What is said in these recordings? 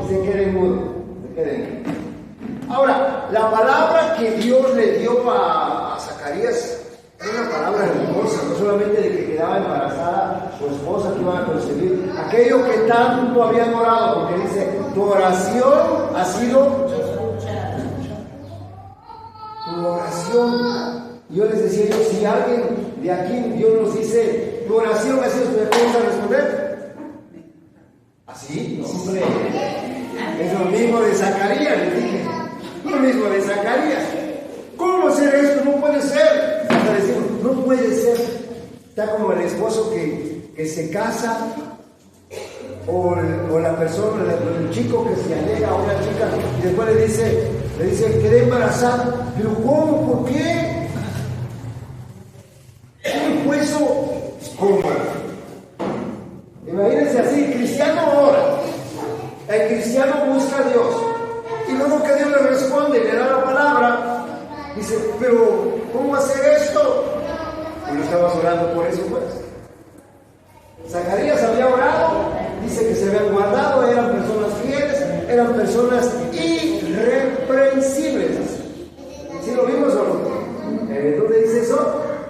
Se queden mudos. Se queden. Ahora, la palabra que Dios le dio a Zacarías era una palabra hermosa, no solamente de que quedaba embarazada su esposa que iba a concebir, aquello que tanto habían orado, porque dice, tu oración ha sido tu oración. Yo les decía yo, si alguien de aquí Dios nos dice, tu oración ha sido, ¿me piensa responder? ¿Así? No, hombre. Es lo mismo de Zacarías, les dije. Lo mismo de Zacarías. ¿Cómo ser esto? No puede ser. Hasta decimos, no puede ser. Está como el esposo que se casa, o la persona, el chico que se alega a una chica y después le dice, quedé embarazada. Pero ¿cómo? ¿Por qué? ¿Cómo fue eso? ¿Cómo? Imagínense así, cristiano ora. El cristiano busca a Dios. Y luego que Dios le responde, le da la palabra, dice, pero ¿cómo hacer esto? Y no estabas orando por eso, pues. Zacarías había orado, dice que se habían guardado, eran personas fieles, eran personas irreprensibles. ¿Sí lo vimos o no? ¿Dónde dice eso?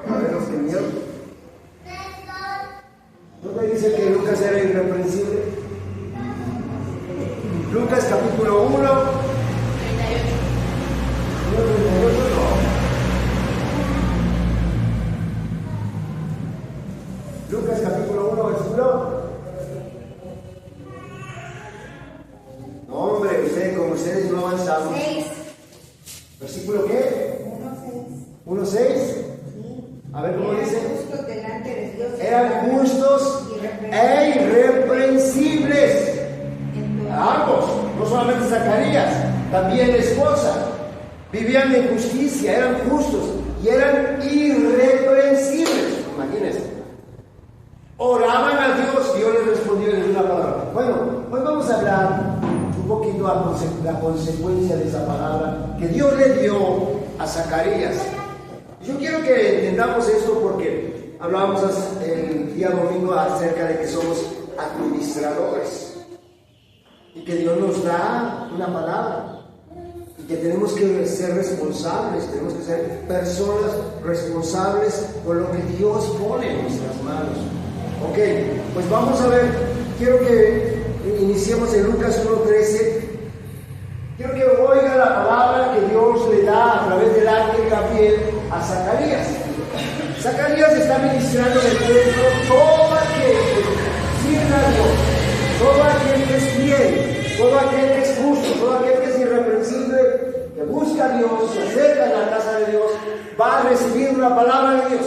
A ver, los que miedo. ¿Dónde dice que Lucas era irreprensible? Lucas capítulo 1. Lucas capítulo 1, versículo. No, hombre, como ustedes no avanzamos. 6. ¿Versículo qué? 1:6. Sí. A ver cómo dice. Justos delante de Dios. Eran justos e irreprensibles. Ambos, no solamente Zacarías, también la esposa. Vivían en justicia, eran justos y eran irreprensibles. Imagínense. Oraban a Dios, Dios les respondió en una palabra. Bueno, hoy vamos a hablar un poquito de la consecuencia de esa palabra que Dios le dio a Zacarías. Yo quiero que entendamos esto porque hablábamos el día domingo acerca de que somos administradores y que Dios nos da una palabra y que tenemos que ser responsables, tenemos que ser personas responsables por lo que Dios pone en nuestras manos. Ok, pues vamos a ver, quiero que iniciemos en Lucas 1:13. Quiero que oiga la palabra que Dios le da a través del ángel Gabriel a Zacarías. Zacarías está ministrando en el templo todo aquel que sirve a Dios, todo aquel que es fiel, todo aquel que es justo, todo aquel que es irreprensible, que busca a Dios, se acerca a la casa de Dios, va a recibir una palabra de Dios.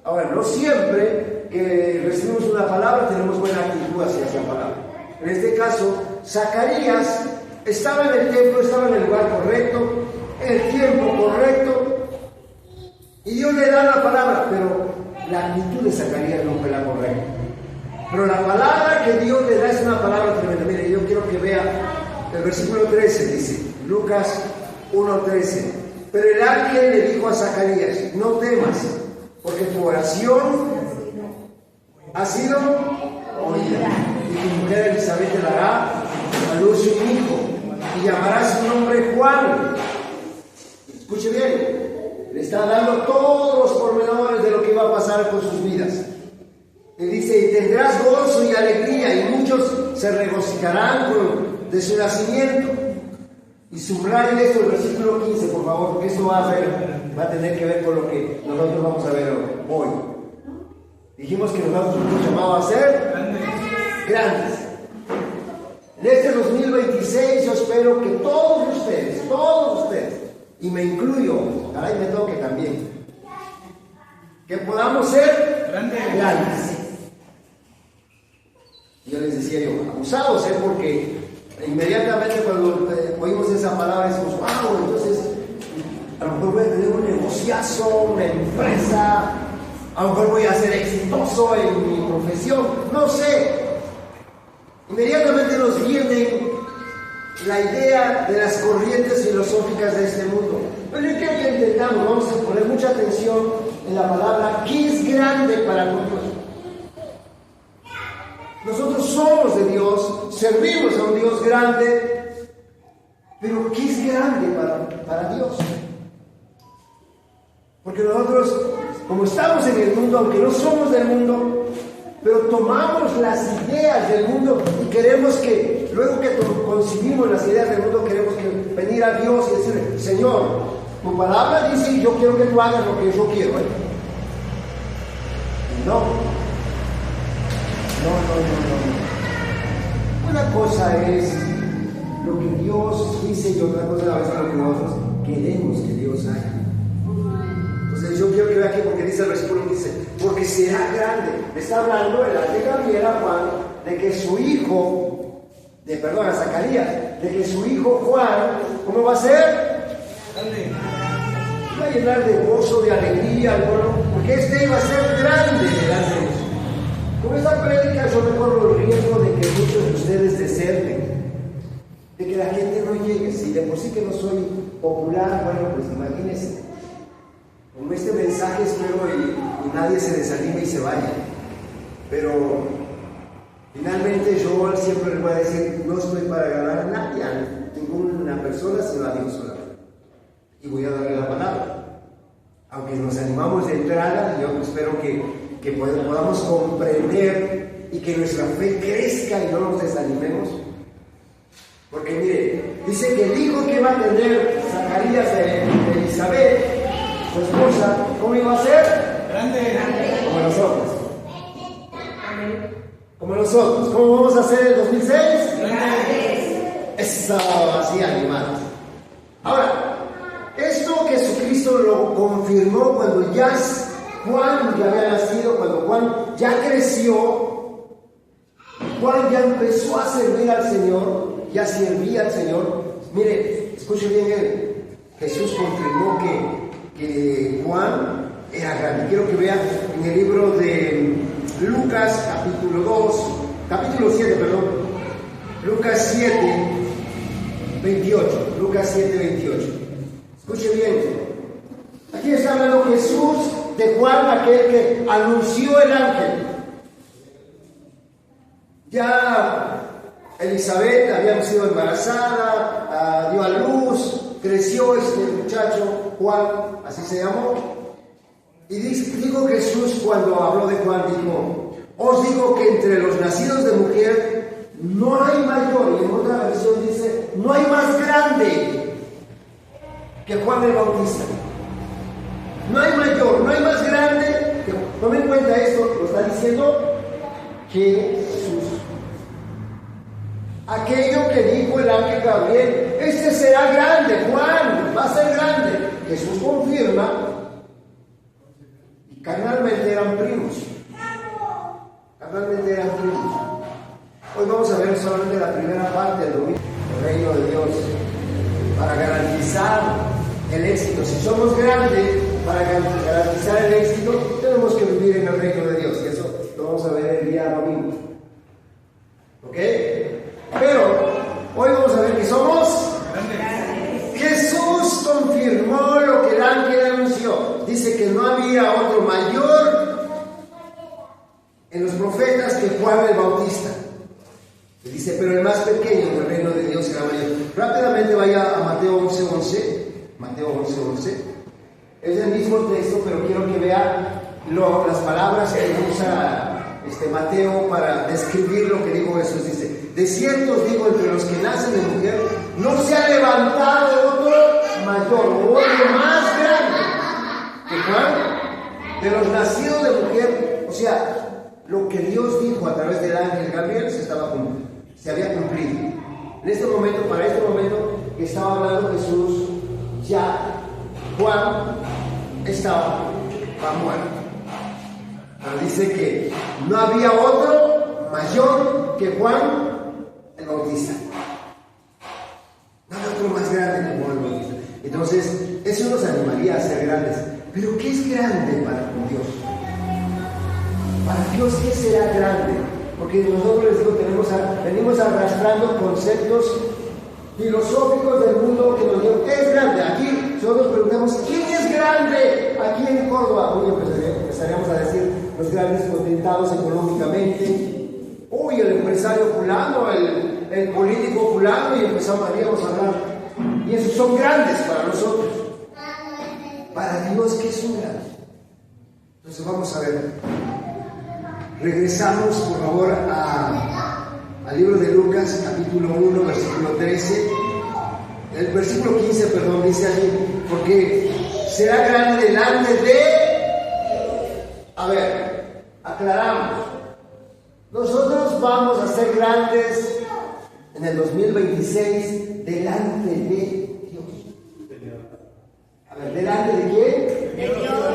Ahora, no siempre que recibimos una palabra tenemos buena actitud hacia esa palabra. En este caso, Zacarías estaba en el templo, estaba en el lugar correcto, en el tiempo correcto, y Dios le da la palabra, pero la actitud de Zacarías no fue la correcta. Pero la palabra que Dios le da es una palabra tremenda. Mire, yo quiero que vea el versículo 13, dice, Lucas 1:13. Pero el ángel le dijo a Zacarías, no temas, porque tu oración ha sido oída, y tu mujer Elizabeth te dará a luz un hijo, y llamarás su nombre Juan. Escuche bien, le está dando todos los pormenores de lo que iba a pasar con sus vidas. Y dice, y tendrás gozo y alegría, y muchos se regocijarán de su nacimiento. Y subrayen esto, el versículo 15, por favor, porque esto va a tener que ver con lo que nosotros vamos a ver hoy. Dijimos que nosotros nos llamamos a ser grandes. En este 2026 yo espero que todos ustedes, y me incluyo, caray, me toque también, que podamos ser grandes. Yo les decía yo, abusados, porque inmediatamente cuando oímos esa palabra decimos, wow, entonces a lo mejor voy a tener un negociazo, una empresa, a lo mejor voy a ser exitoso en mi profesión, no sé. Inmediatamente nos viene la idea de las corrientes filosóficas de este mundo. Pero yo quiero que entendamos, vamos a poner mucha atención en la palabra, ¿qué es grande para nosotros? Nosotros somos de Dios, servimos a un Dios grande, pero ¿qué es grande para Dios? Porque nosotros, como estamos en el mundo, aunque no somos del mundo, pero tomamos las ideas del mundo y queremos que, luego que concibimos las ideas del mundo, queremos que venir a Dios y decirle: Señor, tu palabra dice y yo quiero que tú hagas lo que yo quiero. No. Una cosa es lo que Dios dice y otra cosa a veces lo que nosotros queremos que Dios haga. Entonces yo quiero que vea aquí, porque dice el versículo, dice: porque será grande. Le está hablando el ángel Gabriel a Juan de que su hijo, a Zacarías, de que su hijo Juan, ¿cómo va a ser? Grande. Va a llenar de gozo, de alegría al pueblo, porque este iba a ser grande delante de Dios. Con esta prédica yo me corro el riesgo de que muchos de ustedes deserten, de que la gente no llegue. Si de por sí que no soy popular, bueno, pues imagínense. Con este mensaje espero y nadie se desanime y se vaya. Pero finalmente yo siempre les voy a decir: no estoy para ganar a nadie, a ninguna persona, sino a Dios solamente. Y voy a darle la palabra. Aunque nos animamos de entrada, yo espero que podamos comprender y que nuestra fe crezca y no nos desanimemos. Porque mire, dice que el hijo que va a tener Zacarías de Elizabeth, su esposa, ¿cómo iba a ser? Grande. Como nosotros. Como nosotros. ¿Cómo vamos a ser en 2006? Grande. Eso, así animados. Ahora, esto Jesucristo lo confirmó cuando ya Juan ya había nacido, cuando Juan ya creció. Juan ya empezó a servir al Señor, ya servía al Señor. Mire, escuche bien, Jesús confirmó que Juan era grande. Quiero que vean en el libro de Lucas capítulo 7, Lucas 7, 28. Lucas 7, 28. Escuche bien. Aquí está hablando Jesús de Juan, aquel que anunció el ángel. Ya Elizabeth había sido embarazada, dio a luz, creció este muchacho, Juan, así se llamó. Y dijo Jesús cuando habló de Juan, dijo: os digo que entre los nacidos de mujer no hay mayor, y en otra versión dice: no hay más grande que Juan el Bautista. No hay mayor, no hay más grande que... Tomen en cuenta esto, lo está diciendo Jesús. Aquello que dijo el ángel Gabriel: este será grande, Juan va a ser grande. Jesús confirma, y carnalmente eran primos. Hoy vamos a ver solamente la primera parte del domingo, el reino de Dios, para garantizar el éxito. Si somos grandes, para garantizar el éxito, tenemos que vivir en el reino de Dios, y eso lo vamos a ver el día domingo. ¿Ok? Pero hoy vamos a ver que somos grandes. Jesús confirmó lo que el ángel anunció. Dice que no había otro mayor en los profetas que Juan el Bautista. Y dice: pero el más pequeño en el reino de Dios será mayor. Rápidamente vaya a Mateo 11:11. Mateo 11:11. Es el mismo texto, pero quiero que vea las palabras que usa Mateo para describir lo que dijo Jesús. Dice: de cierto os digo, entre los que nacen de mujer no se ha levantado otro mayor o otro más grande que Juan de los nacidos de mujer. O sea, lo que Dios dijo a través del ángel Gabriel se había cumplido. En este momento, para este momento que estaba hablando Jesús, ya Juan estaba muerto. Pero dice que no había otro mayor que Juan el Bautista. No había otro más grande que Juan el Bautista. Entonces, eso nos animaría a ser grandes. Pero ¿qué es grande para Dios? Para Dios, ¿qué será grande? Porque nosotros, les digo, venimos arrastrando conceptos filosóficos del mundo que nos digan: ¿qué es grande? Aquí nosotros preguntamos: ¿quién es grande aquí en Córdoba? Hoy empezaríamos a decir los grandes potentados económicamente, Uy, el empresario fulano, el político fulano, y empezamos a hablar. Y esos son grandes para nosotros. Para Dios, ¿qué es un grande? Entonces vamos a ver. Regresamos, por favor, al libro de Lucas, capítulo 1, versículo 13. El versículo 15, perdón, dice allí, porque será grande delante de... A ver, aclaramos. Nosotros vamos a ser grandes en el 2026 delante de Dios. A ver, ¿delante de quién? De Dios.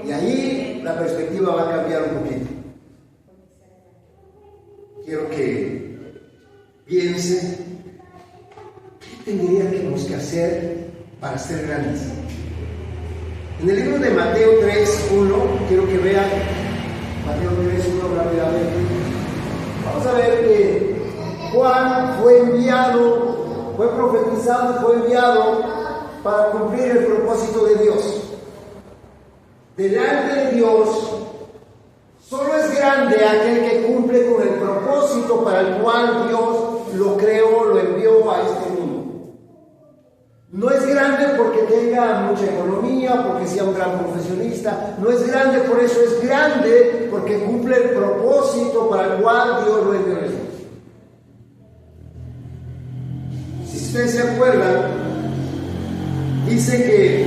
Y ahí la perspectiva va a cambiar un poquito. Quiero que piensen qué tendríamos que hacer para ser grandes. En el libro de Mateo 3:1, quiero que vean Mateo 3:1 rápidamente. Vamos a ver que Juan fue enviado, fue profetizado, fue enviado para cumplir el propósito de Dios. Delante de Dios, solo es grande aquel que cumple con el propósito para el cual Dios lo creó, lo envió a este mundo. No es grande porque tenga mucha economía, porque sea un gran profesionista. No es grande por eso, es grande porque cumple el propósito para el cual Dios lo envió. Si ustedes se acuerdan, dice que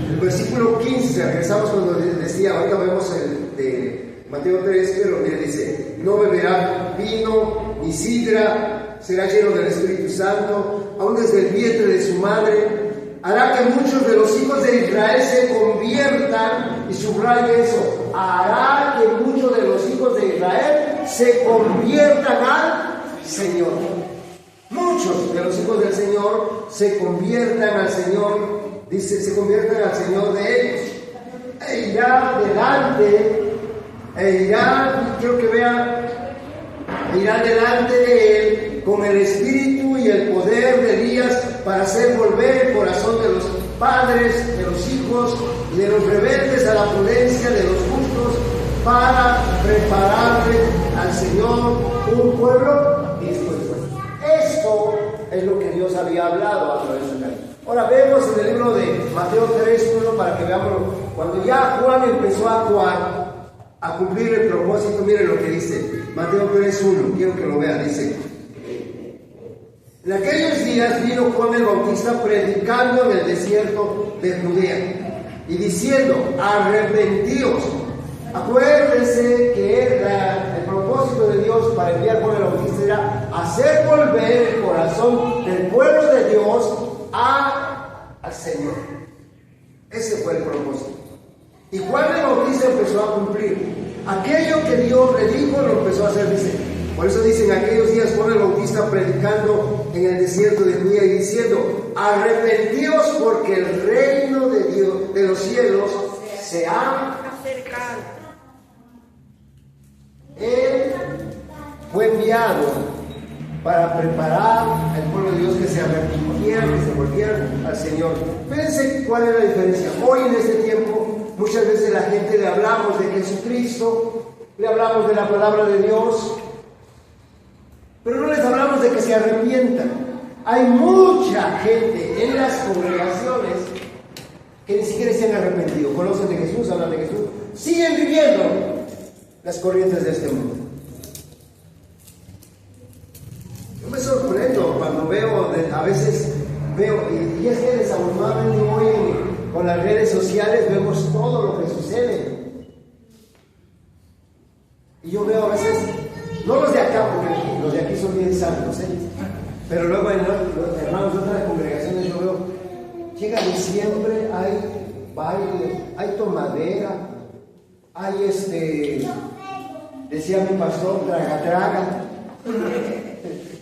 el versículo 15, regresamos cuando decía, ahorita vemos el de Mateo 3, pero mire, dice, no beberá vino ni sidra, será lleno del Espíritu Santo, aún desde el vientre de su madre, hará que muchos de los hijos de Israel se conviertan, y subraye eso, hará que muchos de los hijos de Israel se conviertan al Señor. Muchos de los hijos del Señor se conviertan al Señor, dice, se conviertan al Señor de ellos. E irá delante, quiero que vean, irá delante de él con el espíritu y el poder de Elías para hacer volver el corazón de los padres, de los hijos y de los rebeldes a la prudencia de los justos, para prepararle al Señor un pueblo dispuesto. Esto es lo que Dios había hablado a través de Él. Ahora vemos en el libro de Mateo 3:1 para que veamos, cuando ya Juan empezó a actuar, a cumplir el propósito, miren lo que dice Mateo 3:1, quiero que lo vean, dice: en aquellos días vino Juan el Bautista predicando en el desierto de Judea y diciendo, arrepentíos. Acuérdense que el propósito de Dios para enviar a Juan el Bautista era hacer volver el corazón del pueblo de Dios al Señor. Ese fue el propósito. Y Juan el Bautista empezó a cumplir aquello que Dios le dijo, lo empezó a hacer, dice. Por eso dicen aquellos días Juan el Bautista predicando en el desierto de Judea y diciendo, arrepentíos porque el reino de Dios, de los cielos, se ha acercado. Él fue enviado para preparar al pueblo de Dios que se arrepintieran, que se volvieran al Señor. Fíjense cuál es la diferencia. Hoy en este tiempo, muchas veces la gente le hablamos de Jesucristo, le hablamos de la palabra de Dios, pero no les hablamos de que se arrepientan. Hay mucha gente en las congregaciones que ni siquiera se han arrepentido, conocen de Jesús, hablan de Jesús, siguen viviendo las corrientes de este mundo. Yo me sorprendo cuando veo, a veces veo, y es que desafortunadamente hoy con las redes sociales vemos todo lo que sucede. Y yo veo a veces, no los de acá, porque los de aquí son bien santos, pero luego en los hermanos de otras congregaciones yo veo, llega diciembre, hay baile, hay tomadera, hay decía mi pastor, traga.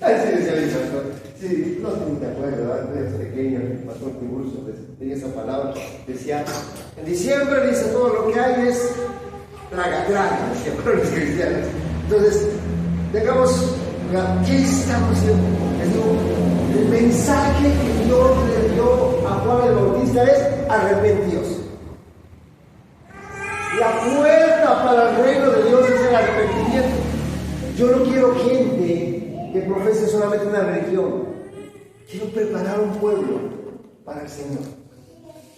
Así decía mi pastor. Sí, no estoy de acuerdo, ¿verdad? Desde pequeño, el pastor Tiburcio tenía esa palabra. Decía, en diciembre dice todo lo que hay es traga, decía para los cristianos. Entonces, digamos, ¿qué estamos haciendo? El mensaje que Dios le dio a Juan el Bautista es arrepentíos. La puerta para el reino de Dios es el arrepentimiento. Yo no de una religión. Quiero preparar un pueblo para el Señor.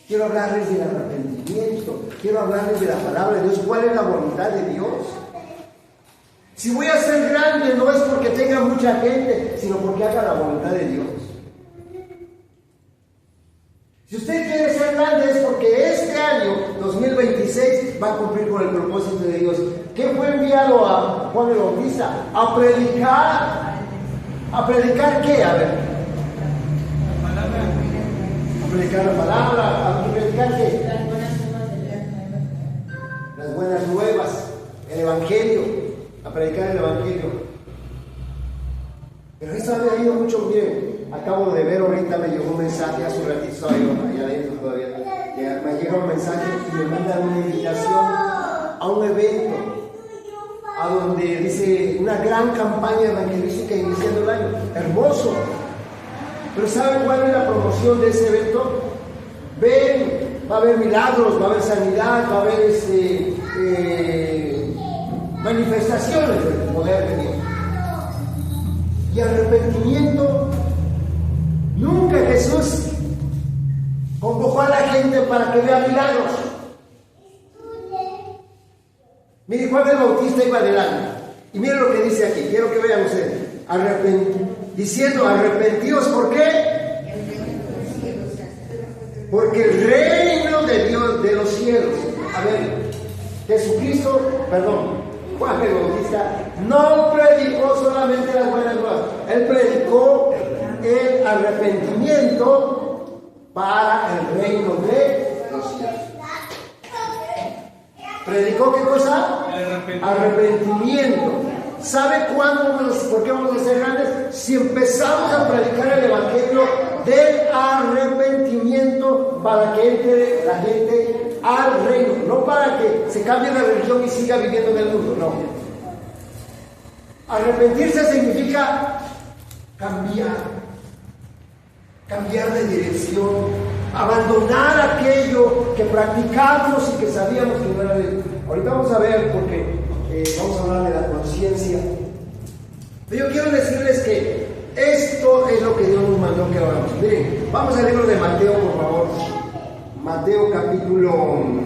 Quiero hablarles del arrepentimiento. Quiero hablarles de la palabra de Dios. ¿Cuál es la voluntad de Dios? Si voy a ser grande, no es porque tenga mucha gente, sino porque haga la voluntad de Dios. Si usted quiere ser grande, es porque este año, 2026, va a cumplir con el propósito de Dios. ¿Qué fue enviado a Juan el Bautista? A predicar. ¿A predicar qué? A ver. A predicar la palabra. ¿A predicar qué? Las buenas nuevas. El Evangelio. A predicar el Evangelio. Pero eso ha ido mucho bien. Acabo de ver ahorita, me llegó un mensaje, hace un ratito estaba yo allá adentro todavía. Me llega un mensaje y me mandan una invitación a un evento, a donde dice una gran campaña evangelística iniciando el año. Hermoso. Pero ¿saben cuál es la promoción de ese evento? Ven, va a haber milagros, va a haber sanidad, va a haber manifestaciones del poder de Dios. Y arrepentimiento. Nunca Jesús convocó a la gente para que vea milagros. Mire, Juan el Bautista iba adelante. Y miren lo que dice aquí. Quiero que vean ustedes. Diciendo, arrepentidos, ¿por qué? Porque el reino de Dios, de los cielos. A ver, Jesucristo, Juan el Bautista no predicó solamente las buenas nuevas. Él predicó el arrepentimiento para el reino de los cielos. ¿Predicó qué cosa? Arrepentimiento. ¿Sabe por qué vamos a ser grandes? Si empezamos a predicar el evangelio del arrepentimiento para que entre la gente al reino, no para que se cambie de religión y siga viviendo en el mundo, no. Arrepentirse significa cambiar de dirección, abandonar aquello que practicamos y que sabíamos que no era de Dios. Ahorita vamos a ver, porque vamos a hablar de la conciencia. Pero yo quiero decirles que esto es lo que Dios nos mandó que hagamos. Miren, vamos al libro de Mateo, por favor. Mateo capítulo...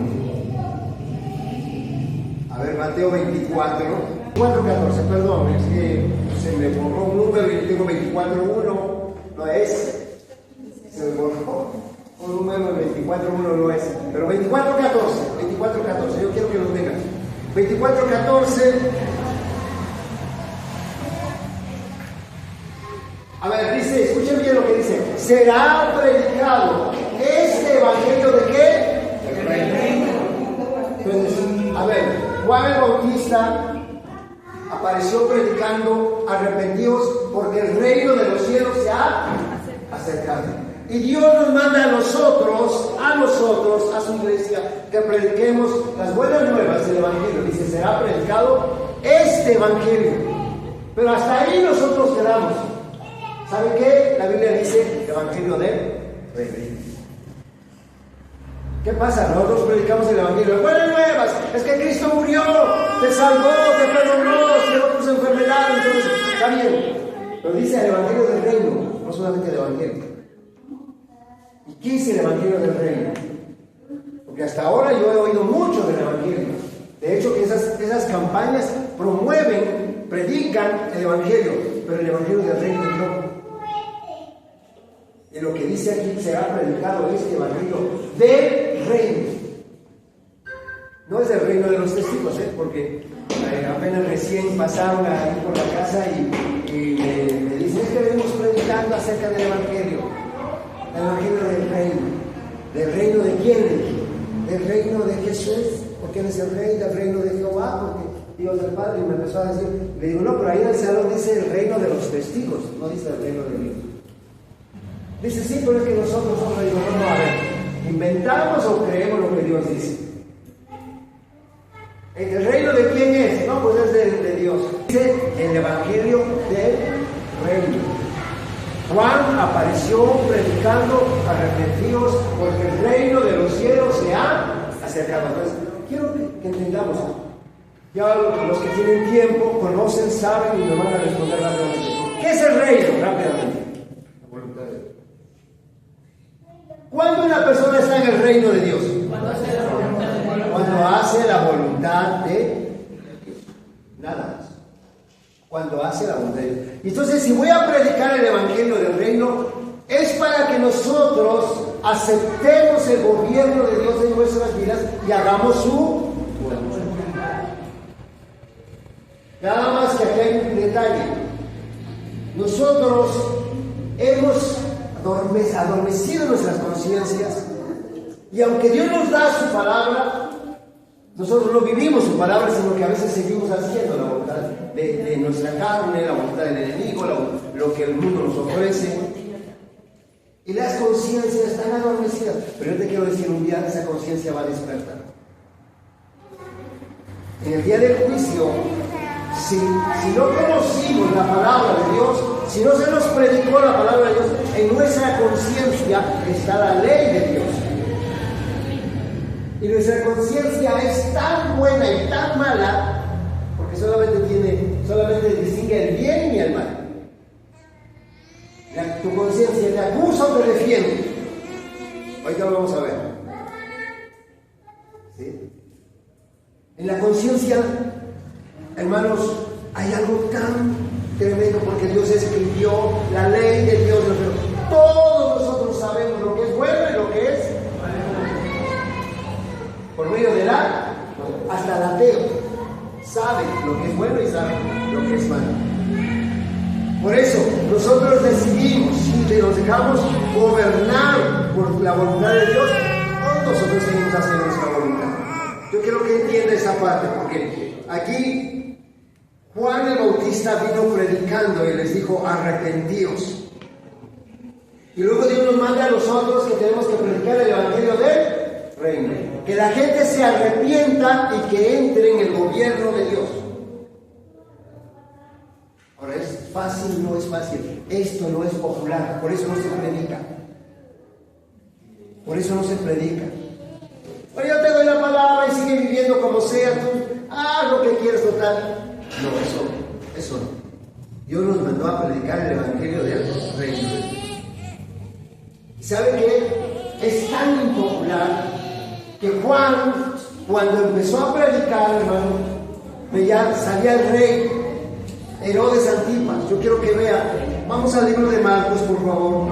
Mateo 24, ¿no? 4:14, perdón, es que se me borró un número y yo tengo 24:1, no es. Se me borró un número, 24:1 no es. Pero 24:14, yo quiero que lo tengan. 24:14. A ver, dice, escuchen bien lo que dice. Será predicado este evangelio de qué? Entonces, a ver, Juan el Bautista apareció predicando, arrepentidos porque el reino de los cielos se ha acercado. Y Dios nos manda a nosotros, a su iglesia, que prediquemos las buenas nuevas del evangelio. Dice, será predicado este evangelio. Pero hasta ahí nosotros quedamos. ¿Saben qué? La Biblia dice evangelio de reino. ¿Qué pasa? Nosotros predicamos el evangelio de buenas nuevas. Es que Cristo murió, te salvó, te perdonó, te llevó tus enfermedades. Entonces, está bien. Pero dice el evangelio del reino, no solamente el evangelio. ¿Y qué dice el evangelio del reino? Porque hasta ahora yo he oído mucho del evangelio. De hecho, que esas campañas promueven, predican el evangelio, pero el evangelio del reino no. Y lo que dice aquí, será predicado este evangelio del reino. No es del reino de los testigos, porque apenas recién pasaron ahí por la casa y me dicen, es que venimos predicando acerca del evangelio. El evangelio del reino. ¿Del reino de quién? Del reino de Jesús, porque él es el rey, del reino de Jehová, porque Dios del Padre. Y me empezó a decir, le digo, no, pero ahí en el salón dice el reino de los testigos, no dice el reino de Dios. Dice, sí, pero es que nosotros somos, digo, no, a ver, ¿inventamos o creemos lo que Dios dice? ¿El reino de quién es? No, pues es de Dios. Dice el evangelio del reino. Juan apareció predicando, arrepentidos, porque el reino de los cielos se ha acercado. Entonces, quiero que entendamos. Ya los que tienen tiempo, conocen, saben y me van a responder rápidamente. ¿Qué es el reino? Rápidamente. La voluntad de Dios. ¿Cuándo una persona está en el reino de Dios? Cuando hace la voluntad de Dios. Nada más. Cuando hace la voluntad de Dios. Entonces, si voy a predicar el evangelio del reino, es para que nosotros aceptemos el gobierno de Dios en nuestras vidas y hagamos su voluntad. Nada más que aquí hay un detalle. Nosotros hemos adormecido nuestras conciencias, y aunque Dios nos da su palabra, nosotros no vivimos su palabra, sino que a veces seguimos haciendo la voluntad de nuestra carne, la voluntad del enemigo, lo que el mundo nos ofrece, y las conciencias están adormecidas. Pero yo te quiero decir, un día esa conciencia va a despertar. En el día del juicio, si no conocimos la palabra de Dios, si no se nos predicó la palabra de Dios, en nuestra conciencia está la ley de Dios. Y nuestra conciencia es tan buena y tan mala porque solamente distingue el bien y el mal. Tu conciencia te acusa o te defiende. Ahorita lo vamos a ver. ¿Sí? En la conciencia, hermanos, hay algo tan tremendo, porque Dios escribió la ley de Dios. Todos nosotros sabemos lo que es bueno y lo que es por medio de hasta el ateo sabe lo que es bueno y sabe lo que es malo. Por eso nosotros decidimos si nos dejamos gobernar por la voluntad de Dios o nosotros seguimos haciendo nuestra voluntad. Yo quiero que entienda esa parte, porque aquí Juan el Bautista vino predicando y les dijo: arrepentíos. Y luego Dios nos manda a nosotros que tenemos que predicar el evangelio del reino, que la gente se arrepienta y que entre en el gobierno de Dios. Ahora, ¿es fácil? No es fácil. Esto no es popular, por eso no se predica. Por eso no se predica. Pero yo te doy la palabra y sigue viviendo como sea, tú haz lo que quieras, total. No, eso no. Dios nos mandó a predicar el evangelio del reino. ¿Y sabe qué? Es tan impopular que Juan, cuando empezó a predicar, hermano, salía el rey Herodes Antipas. Yo quiero que vea. Vamos al libro de Marcos, por favor.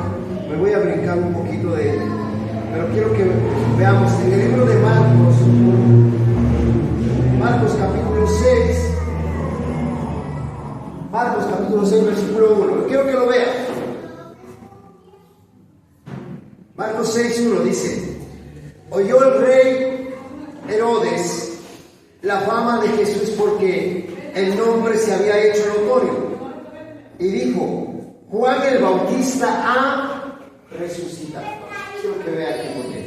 Me voy a brincar un poquito pero quiero que veamos en el libro de Marcos capítulo 6. Marcos capítulo 6, versículo 1. Quiero que lo vea. Marcos 6, 1 dice: oyó el rey Herodes la fama de Jesús, porque el nombre se había hecho notorio, y dijo: Juan el Bautista ha resucitado. Quiero que vea aquí por qué.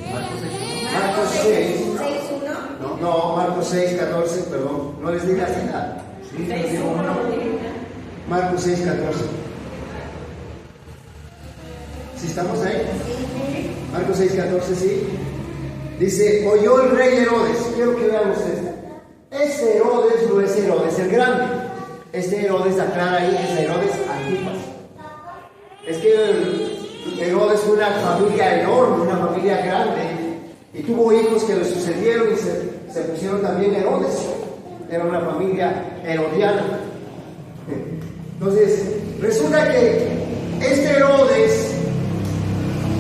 Marcos 6. No, Marcos 6, 14, perdón. No les diga así nada. Marcos 6, 14. ¿Sí estamos ahí? Marcos 6, 14, sí. Dice: oyó el rey Herodes. Quiero que veamos esto. Este Herodes no es Herodes el Grande. Este Herodes, aclara ahí, es Herodes Antipas. Es que Herodes fue una familia enorme, una familia grande, y tuvo hijos que le sucedieron y se pusieron también Herodes. Era una familia herodiana. Entonces, resulta que este Herodes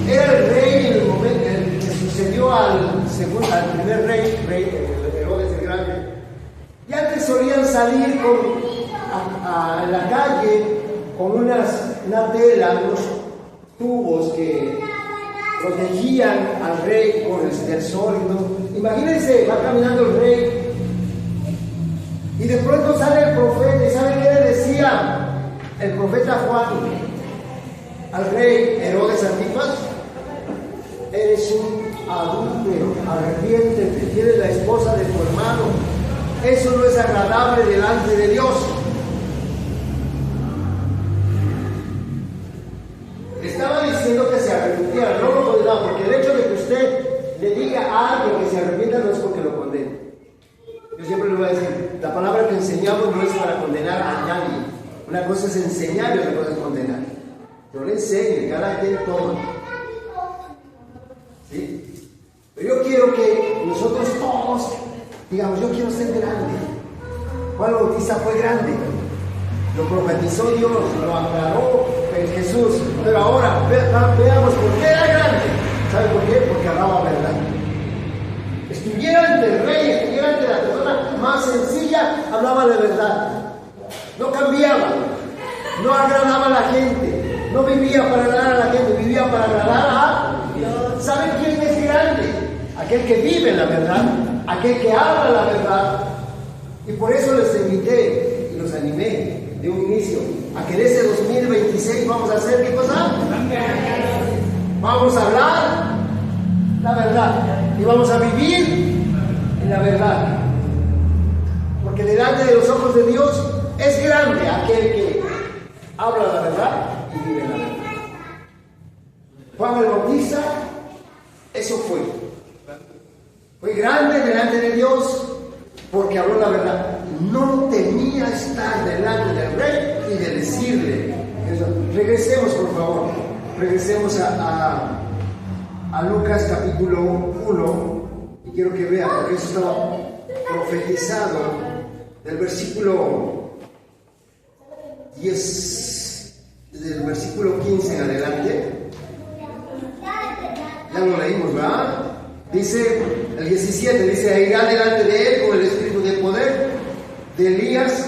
era el rey en el momento que sucedió al primer rey Herodes el Grande. Y antes solían salir a la calle con una tela, unos tubos que protegían al rey del sol. ¿No? Imagínense, va caminando el rey y de pronto sale el profeta. ¿Y saben qué le decía el profeta Juan al rey Herodes Antipas? Eres un adúltero, arrepiéntete, tienes la esposa de tu hermano. Eso no es agradable delante de Dios. Le estaba diciendo que se arrepintiera, no lo condenaba, porque el hecho de que usted le diga a alguien que se arrepienta no es porque lo condene. Yo siempre le voy a decir, la palabra que enseñamos no es para condenar a nadie. Una cosa es enseñar y otra cosa es enseño, cada quien toma. ¿Sí? Pero yo quiero que nosotros todos digamos, yo quiero ser grande. Juan Bautista fue grande. Lo profetizó Dios, lo aclaró Jesús. Pero ahora veamos por qué era grande. ¿Sabe por qué? Porque hablaba verdad. Estuviera ante el rey, estuviera ante la persona más sencilla, hablaba de verdad. No cambiaba, no agradaba a la gente, no vivía para agradar a la gente, vivía para agradar a Dios. ¿Saben quién es grande? Aquel que vive la verdad, aquel que habla la verdad. Y por eso les invité y los animé de un inicio a que en ese 2026 vamos a hacer ¿qué cosa? Vamos a hablar la verdad y vamos a vivir en la verdad, porque delante de los ojos de Dios es grande aquel que habla la verdad y vive la verdad. Juan el Bautista, eso fue grande delante de Dios porque habló la verdad. No temía estar delante del rey y de decirle eso. Regresemos, por favor. Regresemos a Lucas capítulo 1 y quiero que vean, porque eso estaba profetizado del versículo 10, del versículo 15 en adelante. Ya lo leímos, ¿verdad? Dice el 17, dice: irá delante de él con el espíritu de poder de Elías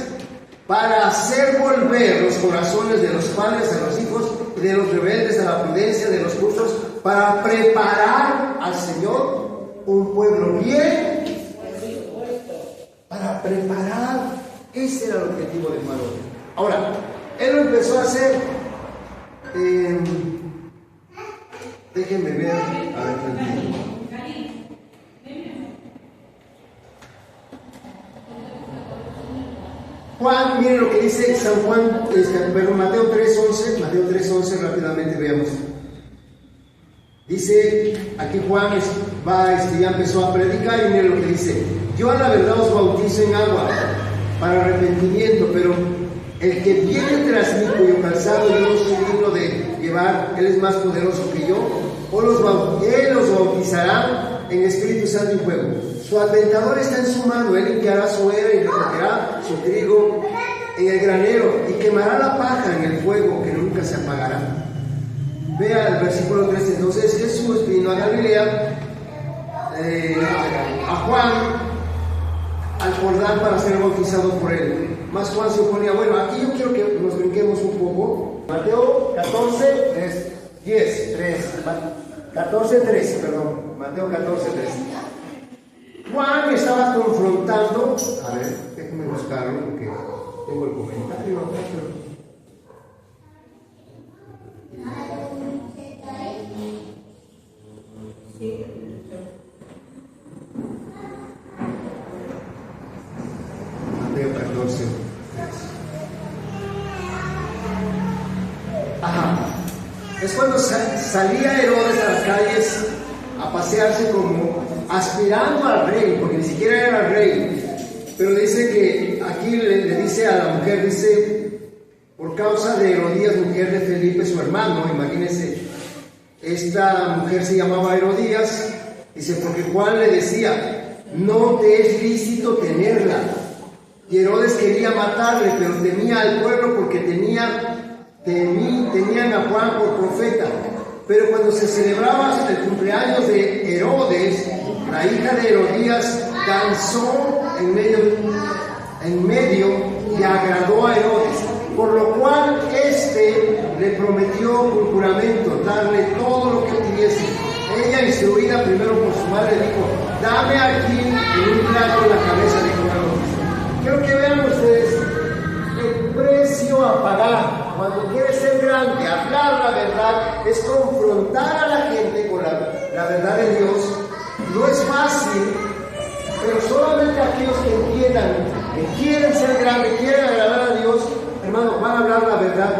para hacer volver los corazones de los padres a los hijos y de los rebeldes a la prudencia, de los justos, para preparar al Señor un pueblo bien. Para preparar, ese era el objetivo de Juan. Ahora, él lo empezó a hacer. Déjenme ver. A ver, Juan, miren lo que dice San Juan, Mateo 3:11, rápidamente veamos. Dice, aquí Juan ya empezó a predicar y miren lo que dice: yo a la verdad os bautizo en agua para arrepentimiento, pero el que viene tras mí, cuyo calzado yo no soy digno de llevar, él es más poderoso que yo, él los bautizará en Espíritu Santo y fuego. Su aventador está en su mano, él limpiará su era y recogerá su trigo en el granero y quemará la paja en el fuego que nunca se apagará. Vea el versículo 13. Entonces Jesús vino a Galilea, a Juan, al Jordán para ser bautizado por él. Más Juan se oponía. Bueno, aquí yo quiero que nos brinquemos un poco. Mateo 14:3, perdón. Mateo 14:3. Juan estaba confrontando, a ver, déjenme buscarlo porque tengo el comentario acá, Mateo 14:3. Ajá. Es cuando salía Herodes a las calles a pasearse como aspirando al rey, porque ni siquiera era el rey. Pero dice que aquí le dice a la mujer, dice, por causa de Herodías, mujer de Felipe, su hermano. Imagínense, esta mujer se llamaba Herodías, dice, porque Juan le decía, no te es lícito tenerla. Y Herodes quería matarle, pero temía al pueblo porque tenían a Juan por profeta. Pero cuando se celebraba el cumpleaños de Herodes, la hija de Herodías danzó en medio y agradó a Herodes, por lo cual le prometió con juramento darle todo lo que pidiese. Ella, instruida primero por su madre, dijo: dame aquí en un plato la cabeza de Juan. Quiero que vean ustedes el precio a pagar cuando quieres ser grande. Hablar la verdad es confrontar a la gente con la verdad de Dios. No es fácil, pero solamente aquellos que entiendan, que quieren ser grandes, quieren agradar a Dios, hermano, van a hablar la verdad.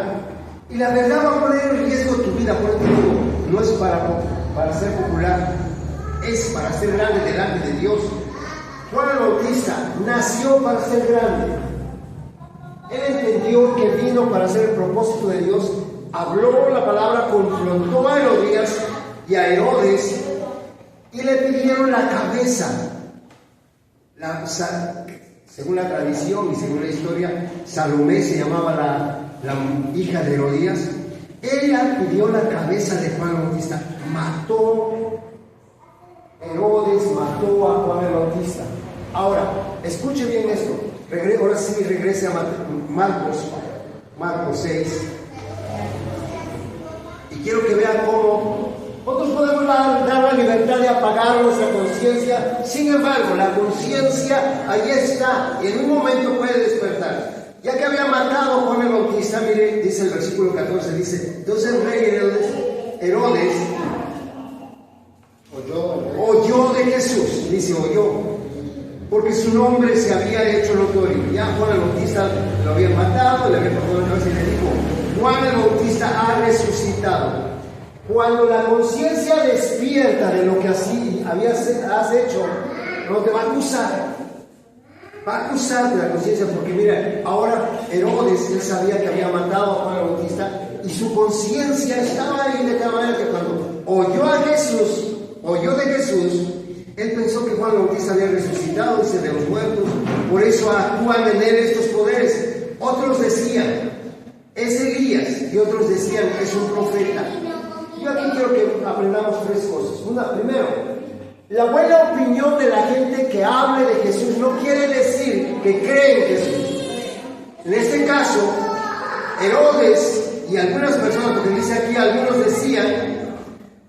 Y la verdad va a poner en riesgo tu vida, por eso digo, no es para ser popular, es para ser grande delante de Dios. Juan el Bautista nació para ser grande. Él entendió que vino para hacer el propósito de Dios habló la palabra, confrontó a Herodías y a Herodes y le pidieron la cabeza. Según la tradición y según la historia, Salomé se llamaba la hija de Herodías. Ella pidió la cabeza de Juan el Bautista. Herodes mató a Juan el Bautista. Ahora, escuche bien esto. Ahora sí regrese a Marcos 6. Y quiero que vean cómo nosotros podemos dar la libertad de apagar nuestra conciencia. Sin embargo, la conciencia ahí está y en un momento puede despertar. Ya que había matado a Juan el Bautista, mire, dice el versículo 14, dice: entonces el rey Herodes oyó de Jesús, dice oyó, porque su nombre se había hecho notorio. Ya Juan el Bautista lo había matado, le había cortado la cabeza y le dijo: Juan el Bautista ha resucitado. Cuando la conciencia despierta de lo que has hecho, no te va a acusar. Va a acusarte la conciencia, porque mira, ahora Herodes, él sabía que había matado a Juan el Bautista y su conciencia estaba ahí de tal manera que cuando oyó de Jesús, él pensó que Juan el Bautista había resucitado, dice, de los muertos. Por eso actúan en él estos poderes. Otros decían: es Elías, y otros decían: es un profeta. Yo aquí quiero que aprendamos tres cosas. Primero, la buena opinión de la gente que hable de Jesús no quiere decir que cree en Jesús. En este caso, Herodes y algunas personas, porque dice aquí, algunos decían,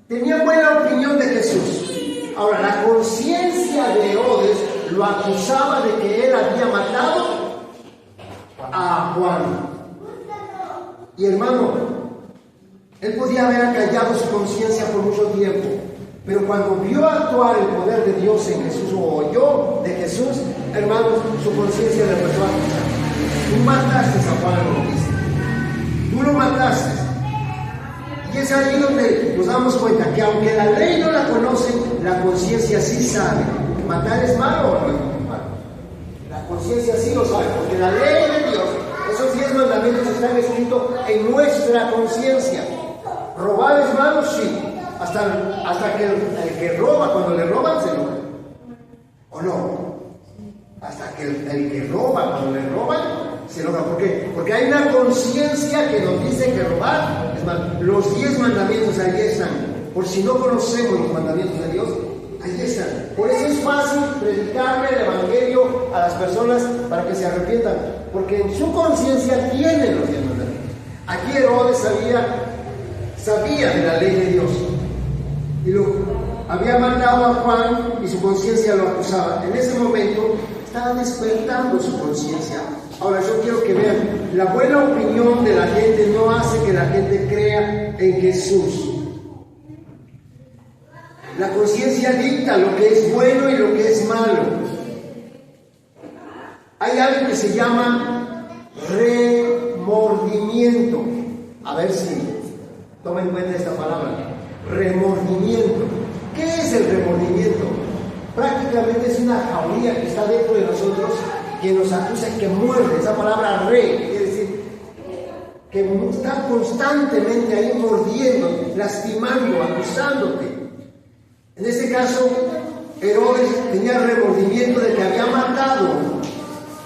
tenían buena opinión de Jesús. Ahora, la conciencia de Herodes lo acusaba de que él había matado a Juan. Y hermano, él podía haber acallado su conciencia por mucho tiempo, pero cuando vio actuar el poder de Dios en Jesús, o oyó de Jesús, hermanos, su conciencia le empezó a acusar. Tú mataste a Juan el Bautista, tú lo mataste. Y es ahí donde nos damos cuenta que aunque la ley no la conoce, la conciencia sí sabe. ¿Matar es malo o no es malo? La conciencia sí lo sabe, porque la ley de Dios, esos 10 mandamientos están escritos en nuestra conciencia. ¿Robar es malo? Sí. Hasta que el que roba, cuando le roban, se enoja. ¿O no? Hasta que el que roba, cuando le roban, se enoja. ¿Por qué? Porque hay una conciencia que nos dice que robar es malo. Los 10 mandamientos ahí están. Por si no conocemos los mandamientos de Dios, ahí están. Por eso es fácil predicarle el evangelio a las personas para que se arrepientan, porque en su conciencia tienen los 10 mandamientos. Aquí Herodes sabía de la ley de Dios y había matado a Juan y su conciencia lo acusaba. En ese momento estaba despertando su conciencia. Ahora yo quiero que vean, la buena opinión de la gente no hace que la gente crea en Jesús. La conciencia dicta lo que es bueno y lo que es malo. Hay algo que se llama remordimiento. A ver si tomen en cuenta esta palabra. Remordimiento. ¿Qué es el remordimiento? Prácticamente es una jauría que está dentro de nosotros, que nos acusa y que muerde. Esa palabra quiere decir que está constantemente ahí mordiendo, lastimando, acusándote. En este caso, Herodes tenía remordimiento de que había matado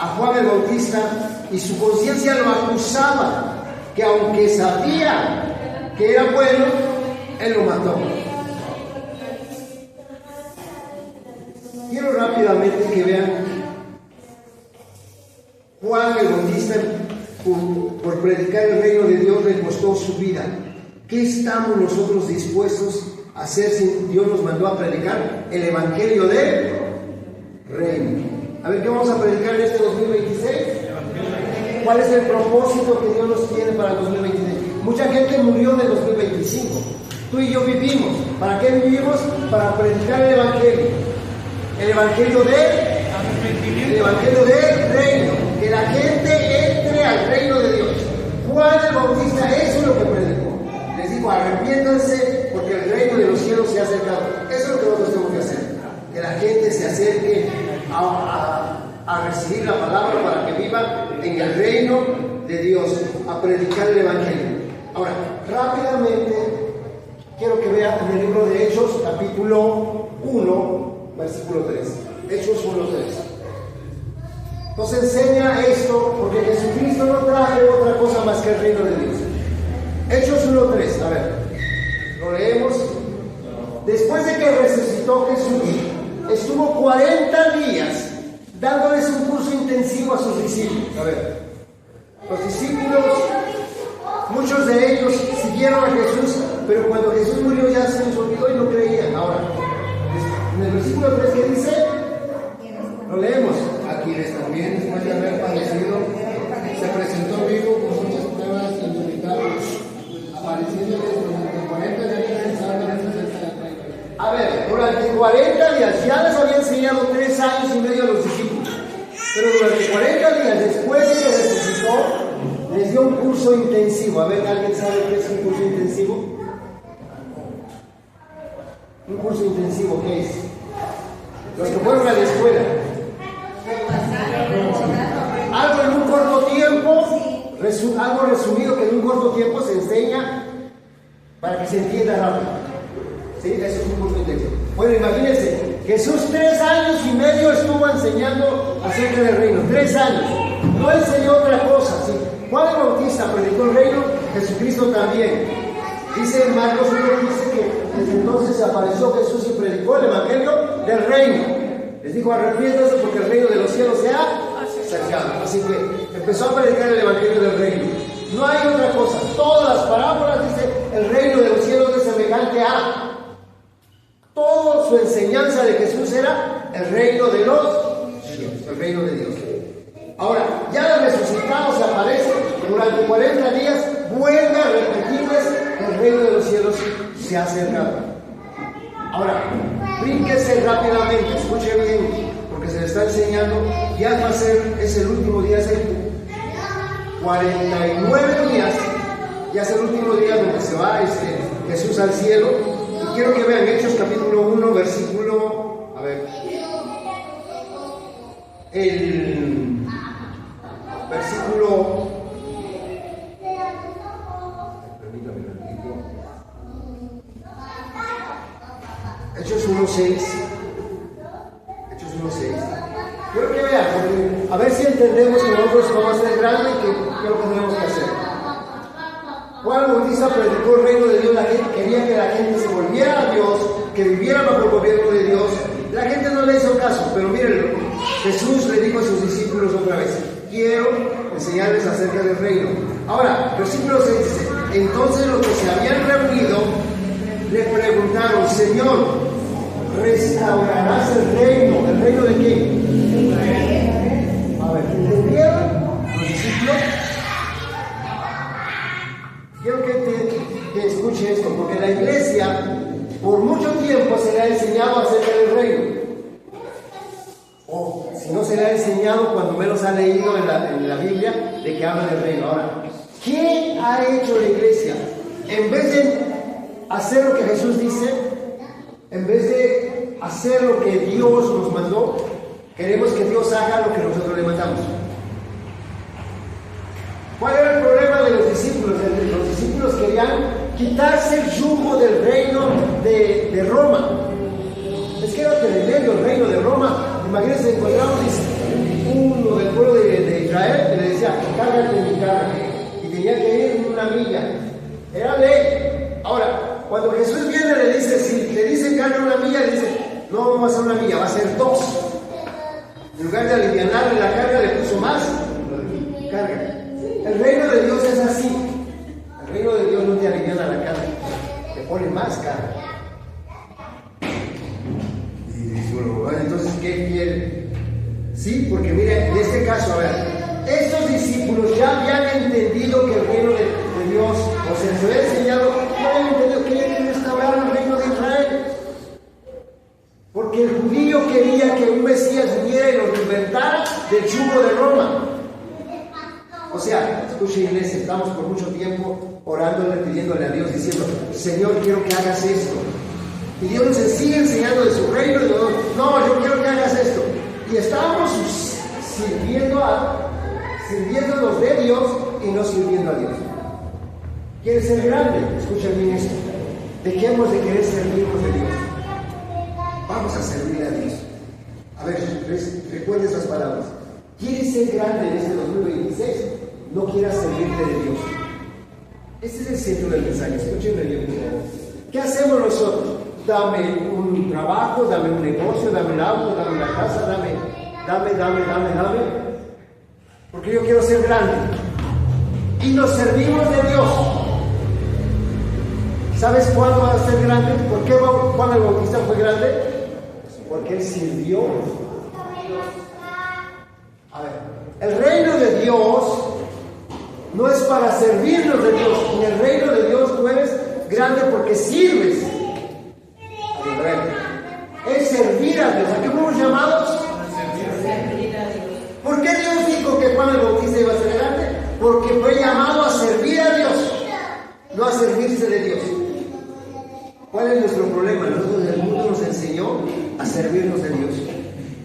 a Juan el Bautista y su conciencia lo acusaba, que aunque sabía que era bueno, él lo mató. Quiero rápidamente que vean, Juan el Bautista, por predicar el reino de Dios, le costó su vida. ¿Qué estamos nosotros dispuestos a hacer si Dios nos mandó a predicar el evangelio del reino? A ver, ¿qué vamos a predicar en este 2026? ¿Cuál es el propósito que Dios nos tiene para el 2026? Mucha gente murió en el 2025. Tú y yo vivimos. ¿Para qué vivimos? Para predicar el evangelio. El evangelio del reino. Que la gente entre al reino de Dios. Juan el Bautista, eso es lo que predicó. Les dijo: arrepiéntanse porque el reino de los cielos se ha acercado. Eso es lo que nosotros tenemos que hacer. Que la gente se acerque a recibir la palabra para que viva en el reino de Dios, a predicar el evangelio. Ahora, rápidamente, quiero que vean en el libro de Hechos, capítulo 1, versículo 3. Hechos 1:3. Nos enseña esto porque Jesucristo no trajo otra cosa más que el reino de Dios. Hechos 1:3, a ver, lo leemos. Después de que resucitó Jesús, estuvo 40 días dándoles un curso intensivo a sus discípulos. A ver, los discípulos, muchos de ellos siguieron a Jesús, pero cuando Jesús murió ya se les olvidó y no creían. Ahora, en el versículo 3, ¿qué dice? Lo leemos. A quienes también, después de haber padecido, se presentó vivo con muchas pruebas indubitables, apareciéndoles durante 40 días en sábanas acerca de la fe. A ver, durante 40 días, ya les había enseñado 3 años y medio a los discípulos, pero durante 40 días después de que resucitó, les dio un curso intensivo. A ver, ¿alguien sabe qué es un curso intensivo? Un curso intensivo, ¿qué es? Los que fueron a la escuela. Algo en un corto tiempo, algo resumido que en un corto tiempo se enseña para que se entienda rápido. ¿Sí? Eso es un curso intensivo. Bueno, imagínense, Jesús 3 años y medio estuvo enseñando acerca del reino. 3 años. No enseñó otra cosa. ¿Sí? Juan el Bautista predicó el reino, Jesucristo también. Dice en Marcos 1, dice que desde entonces se apareció Jesús y predicó el evangelio del reino. Les dijo, arrepiéntanse porque el reino de los cielos se ha acercado. Así que empezó a predicar el evangelio del reino. No hay otra cosa. Todas las parábolas dice, el reino de los cielos es semejante a. Toda su enseñanza de Jesús era el reino de los cielos, el reino de Dios. Ahora, ya el resucitado se aparece durante 40 días, vuelve a repetirles, el reino de los cielos se ha acercado. Ahora, brínquese rápidamente, escuche bien, porque se le está enseñando, ya va a ser, es el último día, es el 49 días, ya es el último día donde se va Jesús al cielo. Y quiero que vean Hechos capítulo 1, versículo, a ver, el versículo, permítame un ratito. Hechos 1:6. Hechos 1:6. Quiero que vean, porque a ver si entendemos que nosotros vamos a ser grandes y que es lo que tenemos que hacer. Juan el Bautista predicó el reino de Dios, la gente quería que la gente se volviera a Dios, que viviera bajo el gobierno de Dios. La gente no le hizo caso, pero mírenlo, Jesús le dijo a sus discípulos otra vez, quiero enseñarles acerca del reino. Ahora, versículo 6 dice, entonces los que se habían reunido le preguntaron, Señor, ¿restaurarás el reino? ¿El reino de quién? A ver, ¿entendieron los discípulos? Quiero que escuche esto, porque la iglesia por mucho tiempo se le ha enseñado acerca del reino. O si no se le ha enseñado, cuando menos ha leído en la Biblia de que habla del reino. Ahora, ¿qué ha hecho la iglesia? En vez de hacer lo que Jesús dice, en vez de hacer lo que Dios nos mandó, queremos que Dios haga lo que nosotros le mandamos. ¿Cuál era el problema de los discípulos? Los discípulos querían quitarse el yugo del reino de Roma. Es que era tremendo el reino de Roma. Imagínense, encontramos uno del pueblo de Israel que le decía, cárgate mi carga. Y tenía que ir en una milla. Era ley. Ahora, cuando Jesús viene le dice, si le dice carga una milla, le dice, no va a ser una milla, va a ser 2. En lugar de alivianarle la carga, le puso más carga. El reino de Dios es así. El reino de Dios no te aliviana la carga, te pone más carga. Y dice uno, bueno, entonces, ¿qué quiere? Sí, porque mire, en este caso, a ver, estos discípulos ya habían entendido que el reino de Dios, o se les había enseñado, ya habían entendido que querían restaurar el reino de Israel. Porque el judío quería que un Mesías viniera y los libertara del yugo de Roma. O sea, escuche iglesia, estamos por mucho tiempo orándole, pidiéndole a Dios, diciendo, Señor, quiero que hagas esto. Y Dios nos sigue enseñando de su reino, y nosotros, no, yo quiero que hagas esto. Y estamos sirviéndonos de Dios y no sirviendo a Dios. ¿Quieres ser grande? Escucha bien esto. Dejemos de querer servirnos de Dios. Vamos a servir a Dios. A ver, recuerda esas palabras. ¿Quieres ser grande en este 2026? No quieras servirte de Dios. Este es el centro del mensaje. Escúchenme bien, por favor. ¿Qué hacemos nosotros? Dame un trabajo, dame un negocio, dame un auto, dame una casa, dame. Porque yo quiero ser grande. Y nos servimos de Dios. ¿Sabes cuándo va a ser grande? ¿Por qué Juan el Bautista fue grande? Porque él sirvió. A ver, el reino de Dios no es para servirnos de Dios. En el reino de Dios tú eres grande porque sirves al reino. Es servir a Dios. ¿A qué fuimos llamados? ¿Por qué Dios dijo que Juan el Bautista iba a ser grande? Porque fue llamado a servir a Dios, no a servirse de Dios. ¿Cuál es nuestro problema? Nosotros, el mundo nos enseñó a servirnos de Dios.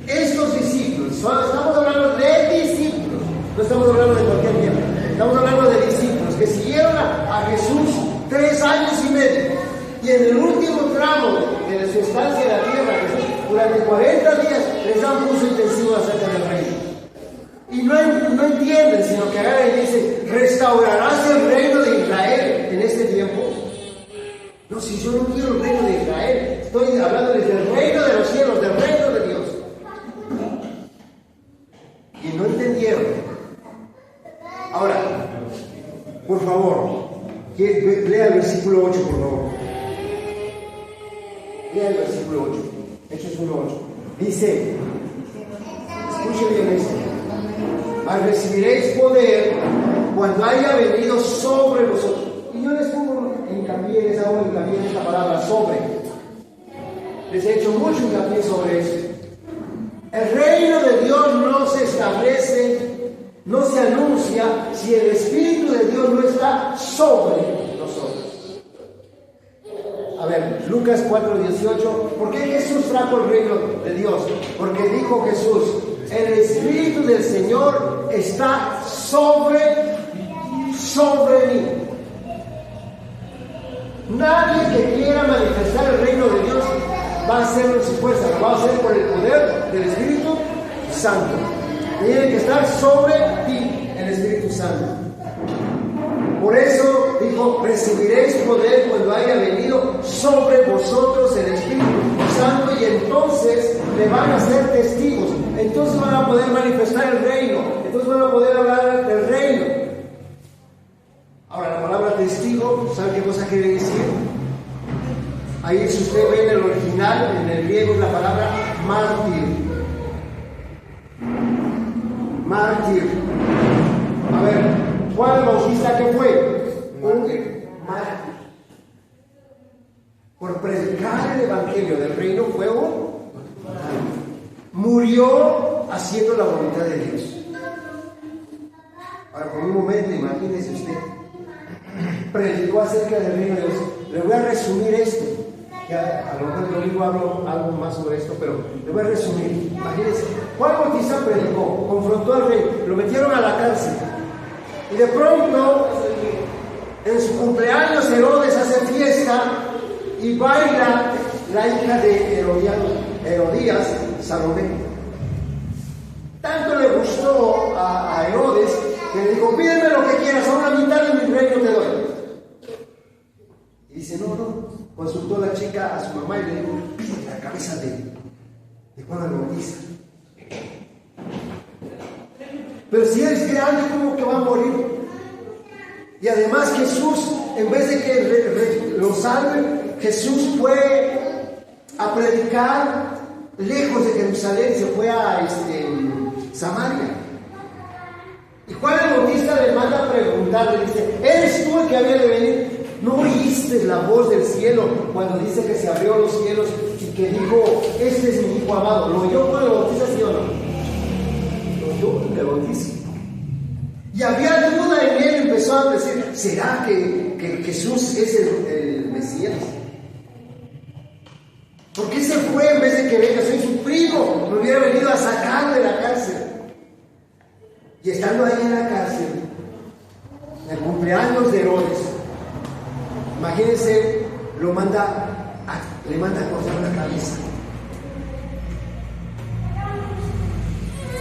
Estos discípulos, estamos hablando de discípulos, no estamos hablando de cualquier tiempo, estamos hablando de discípulos que siguieron a Jesús 3 años y medio, y en el último tramo de su estancia en la tierra, durante 40 días les dan curso intensivo acerca del reino. Y no entienden, sino que agarran y dicen, ¿restaurarás el reino de Israel en este tiempo? No, si yo no quiero el reino de Israel, estoy hablando del reino de los cielos, del reino de Dios. Y no entendieron. Ahora, por favor, lea el versículo 8, por favor. Lea el versículo 8. Hechos 1:8. Dice, escuchen bien esto. Mas recibiréis poder cuando haya venido sobre vosotros. Y yo les pongo hincapié en esta palabra, sobre. Les he hecho mucho hincapié sobre eso. El reino de Dios no se establece, no se anuncia si el Espíritu de Dios no está sobre nosotros. A ver, Lucas 4:18. ¿Por qué Jesús trajo el reino de Dios? Porque dijo Jesús, el Espíritu del Señor está sobre mí. Nadie que quiera manifestar el reino de Dios va a hacerlo en su fuerza, lo va a hacer por el poder del Espíritu Santo. Tiene que estar sobre ti el Espíritu Santo. Por eso dijo, recibiréis poder cuando haya venido sobre vosotros el Espíritu Santo, y entonces le van a ser testigos. Entonces van a poder manifestar el reino. Entonces van a poder hablar del reino. Ahora, la palabra testigo, ¿sabe qué cosa quiere decir? Ahí, si usted ve en el original, en el griego, es la palabra mártir. Mártir. A ver, Juan el Bautista, ¿qué fue? Un mártir. Por predicar el evangelio del reino fue un murió haciendo la voluntad de Dios. Ahora, por un momento, imagínese usted, predicó acerca del reino de Dios. Le voy a resumir esto. Ya, a lo mejor el domingo hablo algo más sobre esto, pero le voy a resumir. Imagínense, Juan Bautista predicó, confrontó al rey, lo metieron a la cárcel. Y de pronto, en su cumpleaños, Herodes hace fiesta y baila la hija de Herodías, Salomé. Tanto le gustó a Herodes que le dijo, pídeme lo que quieras, a una mitad de mi reino te doy. Y dice, no. Consultó a la chica, a su mamá, y le dijo, pídeme la cabeza de Juan el Bautista. Pero si eres grande, ¿cómo que va a morir? Y además Jesús, en vez de que lo salve, Jesús fue a predicar lejos de Jerusalén, se fue a Samaria. Y Juan el Bautista le manda a preguntarle, dice, ¿eres tú el que había de venir? ¿No oíste la voz del cielo cuando dice que se abrió los cielos y que dijo, este es mi hijo amado? ¿Lo oyó Juan el Bautista, sí o no? Lo oyó Juan el Bautista. Y había duda en él, empezó a decir, ¿será que Jesús es el Mesías? ¿Por qué se fue en vez de que venga? Soy su primo, me hubiera venido a sacar de la cárcel. Y estando ahí en la cárcel, en el cumpleaños de Herodes, Imagínense, le manda a cortar la cabeza.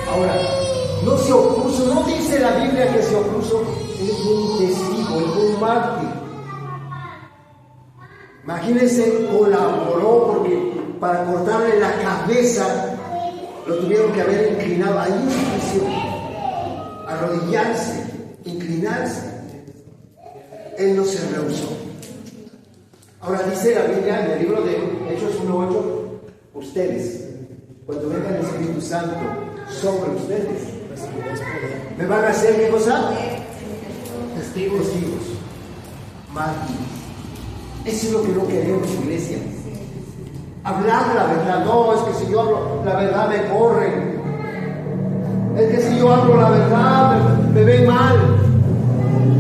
Ahora, no se opuso, no dice la Biblia que se opuso, él fue un testigo, él fue un mártir. Imagínense, colaboró porque para cortarle la cabeza lo tuvieron que haber inclinado. Ahí en su juicio, arrodillarse, inclinarse. Él no se rehusó. Ahora dice la Biblia en el libro de Hechos 1:8, ustedes, cuando venga el Espíritu Santo sobre ustedes, me van a hacer ¿qué cosa? Testigos. Mártires. Eso es lo que no queremos, iglesia. Hablar la verdad. No, es que si yo hablo la verdad me corren. Es que si yo hablo la verdad me ven mal.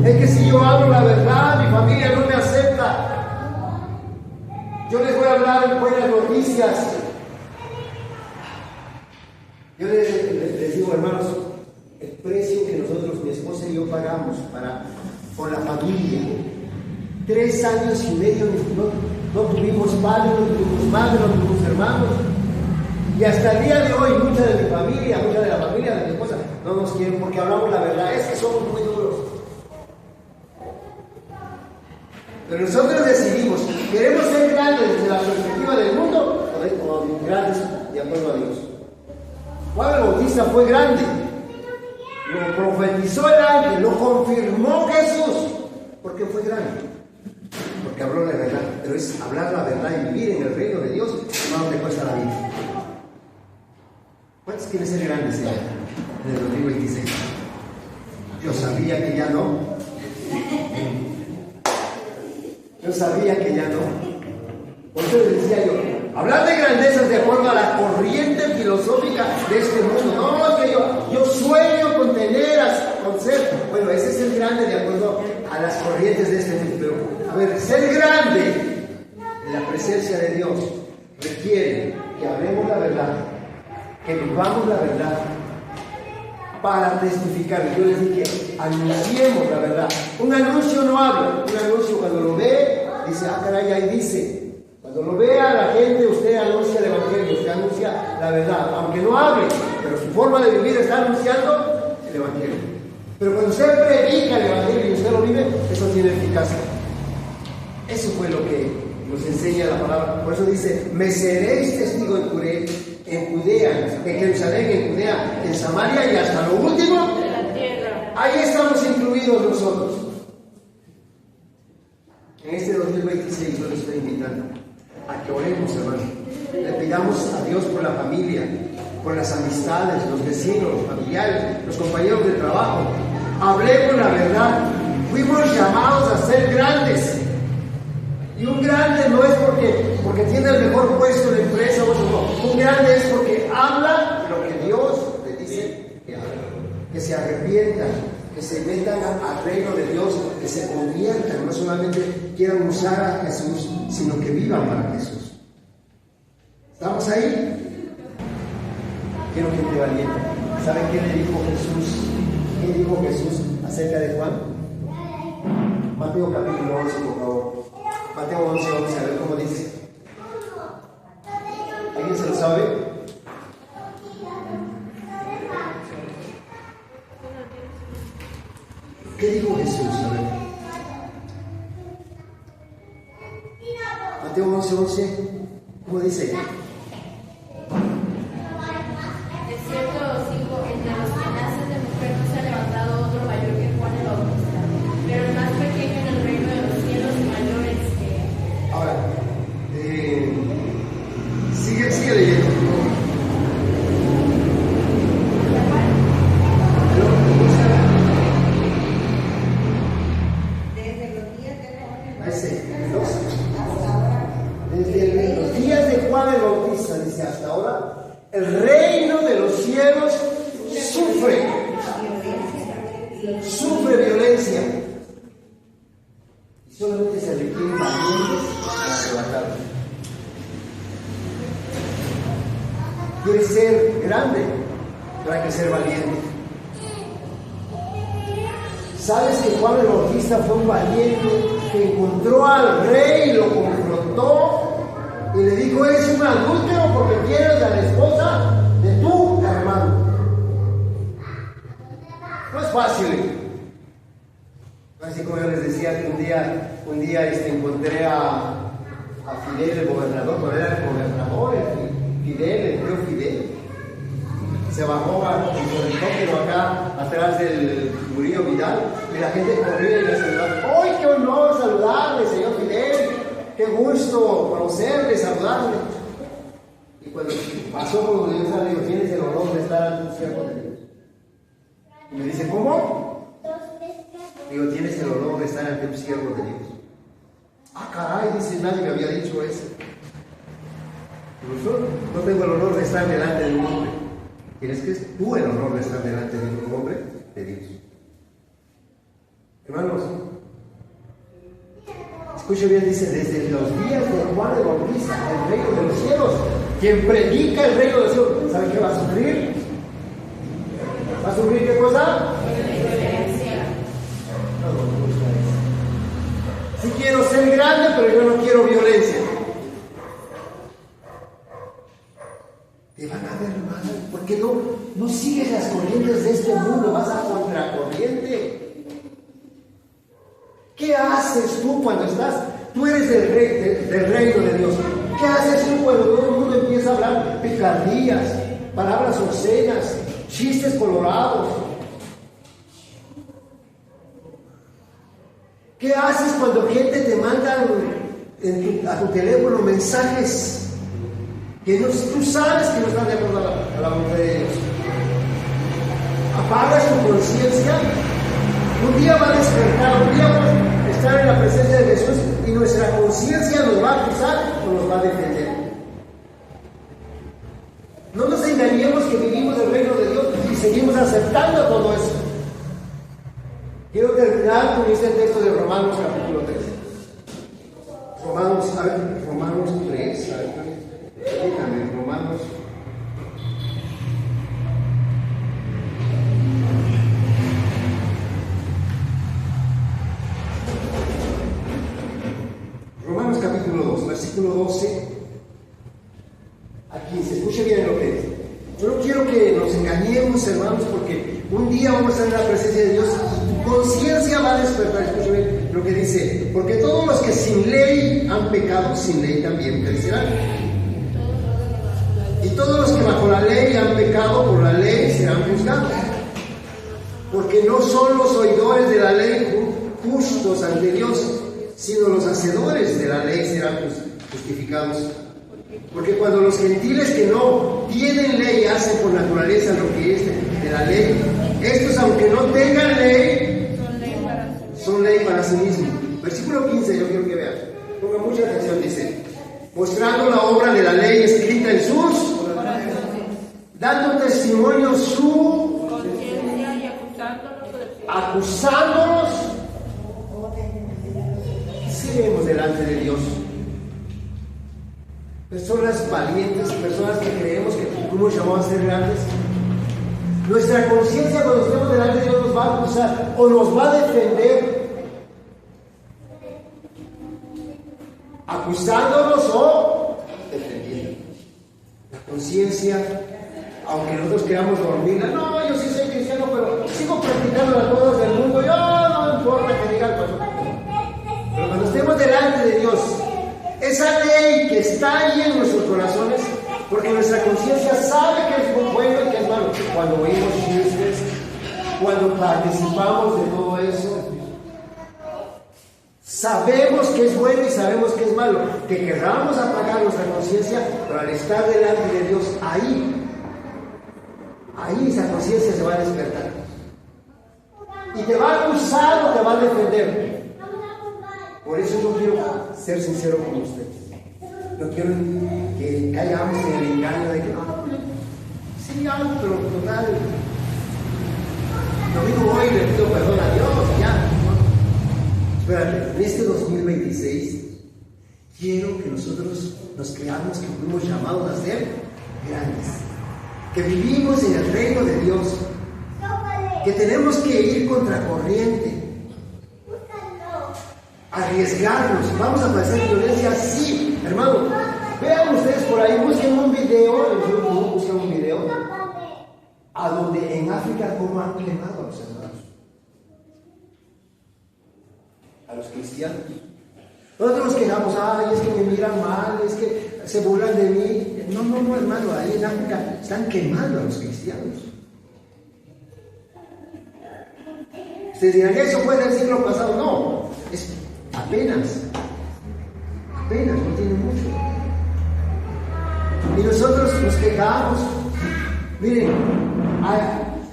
Es que si yo hablo la verdad mi familia no me acepta. Yo les voy a hablar buenas noticias. Yo les digo, hermanos, el precio que nosotros, mi esposa y yo pagamos por la familia. 3 años y medio no tuvimos padre, no tuvimos madre, no tuvimos hermanos. Y hasta el día de hoy, mucha de la familia de mi esposa no nos quieren porque hablamos la verdad. Es que somos muy duros. Pero nosotros decidimos, ¿queremos ser grandes desde la perspectiva del mundo o grandes de acuerdo a Dios? Juan el Bautista fue grande, lo profetizó el ángel, lo confirmó Jesús, porque fue grande, porque habló la verdad. Pero es hablar la verdad y vivir en el reino de Dios, más te cuesta la vida. ¿Cuántos quieren ser grandes en el 2026? Yo sabía que ya no. Yo sabía que ya no. Por eso les decía yo, hablar de grandezas de acuerdo a la corriente filosófica de este mundo. No, es que yo sueño con tener, con ser. Bueno, ese es el grande de acuerdo a las corrientes de este mundo. Pero, a ver, ser grande en la presencia de Dios requiere que hablemos la verdad, que vivamos la verdad para testificar. Yo les dije, anunciemos la verdad. Un anuncio no habla. Un anuncio cuando lo ve, dice, ah, caray, ahí dice. Cuando lo vea la gente, usted anuncia el Evangelio, usted anuncia la verdad. Aunque no hable, pero su forma de vivir está anunciando el Evangelio. Pero cuando usted predica el Evangelio y usted lo vive, eso tiene eficacia. Eso fue lo que nos enseña la palabra. Por eso dice, me seréis testigo en Judea, en Jerusalén, en Judea, en Samaria y hasta lo último de la tierra. Ahí estamos incluidos nosotros. En este 2026 yo les estoy invitando a que oremos, hermano. Le pidamos a Dios por la familia, por las amistades, los vecinos, los familiares, los compañeros de trabajo. Hablemos la verdad. Fuimos llamados a ser grandes. Y un grande no es porque tiene el mejor puesto en la empresa o no. Un grande es porque habla lo que Dios le dice que haga. Que se arrepientan, que se metan al reino de Dios, que se conviertan, no solamente quieran usar a Jesús, sino que vivan para Jesús. ¿Estamos ahí? Quiero gente valiente. ¿Saben qué le dijo Jesús? ¿Qué dijo Jesús acerca de Juan? Mateo capítulo 11, por favor. Mateo 11, vamos a ver cómo dice. ¿Alguien se lo sabe? ¿Qué dijo Jesús? A ver. Mateo 11, 11, ¿cómo dice? De cierto os digo, entre los que nacen de mujer no se ha levantado otro mayor que Juan el Bautista, pero el más pequeño en el reino de los cielos y mayor es que... Ahora, sigue leyendo. Desde los días de Juan el Bautista, dice hasta ahora, el reino de los cielos sufre violencia. Y solamente se requieren valientes para arrebatarlo. Quieres ser grande, pero hay que ser valiente. ¿Sabes que Juan el Bautista fue un valiente que encontró al rey, lo confrontó y le dijo: eres un adúltero porque quieres a la esposa de tu hermano. No es fácil. Así como yo les decía que un día encontré a Fidel, el gobernador, pero era el gobernador, el tío Fidel. Se bajó en el helicóptero acá atrás del Murillo Vidal y la gente corría y le saludaba. ¡Ay, qué honor saludarle, señor Fidel! ¡Qué gusto conocerle, saludarle! Y cuando pasó por donde yo estaba, le digo: tienes el honor de estar ante un siervo de Dios. Y me dice: ¿cómo? Digo: tienes el honor de estar ante un siervo de Dios. Ah, caray, dice: nadie me había dicho eso. Digo: no tengo el honor de estar delante de un hombre. Tienes que tú el honor de estar delante de un hombre de Dios. Hermanos, escuche bien, dice: desde los días de Juan el Bautista, el reino de los cielos, quien predica el reino de los cielos, ¿sabe qué va a sufrir? ¿Va a sufrir qué cosa? Violencia. No me gusta eso. Sí quiero ser grande, pero yo no quiero violencia. Te van a ver mal, porque no sigues las corrientes de este mundo, vas a contracorriente. ¿Qué haces tú cuando tú eres del reino de Dios? ¿Qué haces tú cuando todo el mundo empieza a hablar picardías, palabras obscenas, chistes colorados? ¿Qué haces cuando gente te manda a tu teléfono mensajes que tú sabes que no están de acuerdo a la voluntad de Dios? Apagas tu conciencia. Un día va a despertar, un día va a estar en la presencia de Jesús y nuestra conciencia nos va a acusar o nos va a defender. No nos engañemos que vivimos el reino de Dios y seguimos aceptando todo eso. Quiero terminar con este texto de Romanos capítulo 3. Romanos 3, permítame, Romanos. Romanos capítulo 2, versículo 12 a 15. Escuche bien lo que dice. Yo no quiero que nos engañemos, hermanos, porque un día vamos a estar en la presencia de Dios y tu conciencia va a despertar. Escuche bien lo que dice: porque todos los que sin ley han pecado, sin ley también perecerán. Y todos los que bajo la ley han pecado, por la ley serán juzgados. Porque no son los oidores de la ley justos ante Dios, sino los hacedores de la ley serán justificados. Porque cuando los gentiles que no tienen ley hacen por naturaleza lo que es de la ley, estos, aunque no tengan ley, son ley para sí mismos. Versículo 15, yo quiero que vean. Ponga mucha atención, dice: mostrando la obra de la ley escrita en sus corazones, dando testimonio su conciencia y acusándonos. Seremos delante de Dios. Personas valientes, personas que creemos que fuimos llamados a ser grandes. Nuestra conciencia, cuando estemos delante de Dios, nos va a acusar o nos va a defender, acusándonos o defendiendo. La conciencia, aunque nosotros queramos dormirla: no, yo sí soy cristiano, pero sigo practicando las cosas del mundo, yo no importa que digan cosas. Pero cuando estemos delante de Dios, esa ley que está ahí en nuestros corazones, porque nuestra conciencia sabe que es bueno y que es malo. Cuando oímos chistes, cuando participamos de todo eso, sabemos que es bueno y sabemos que es malo. Que querramos apagar nuestra conciencia, pero al estar delante de Dios, ahí esa conciencia se va a despertar. Y te va a acusar o te va a defender. Por eso yo quiero ser sincero con ustedes. No quiero que caigamos en el engaño de que no, sí, algo, pero total. Lo digo hoy, le pido perdón a Dios, ya. Espérate, en este 2026 quiero que nosotros nos creamos que fuimos llamados a ser grandes, que vivimos en el reino de Dios, que tenemos que ir contracorriente, arriesgarnos. ¿Vamos a padecer violencia? Sí, hermano. Vean ustedes por ahí, busquen un video, en YouTube, busquen un video, a donde en África cómo han quemado a los hermanos, a los cristianos. Nosotros nos quejamos, ay, es que me miran mal, es que se burlan de mí. No, hermano, ahí en África están quemando a los cristianos. Ustedes dirán, ¿eso fue del siglo pasado? No, es apenas, no tiene mucho. Y nosotros nos quejamos. Miren,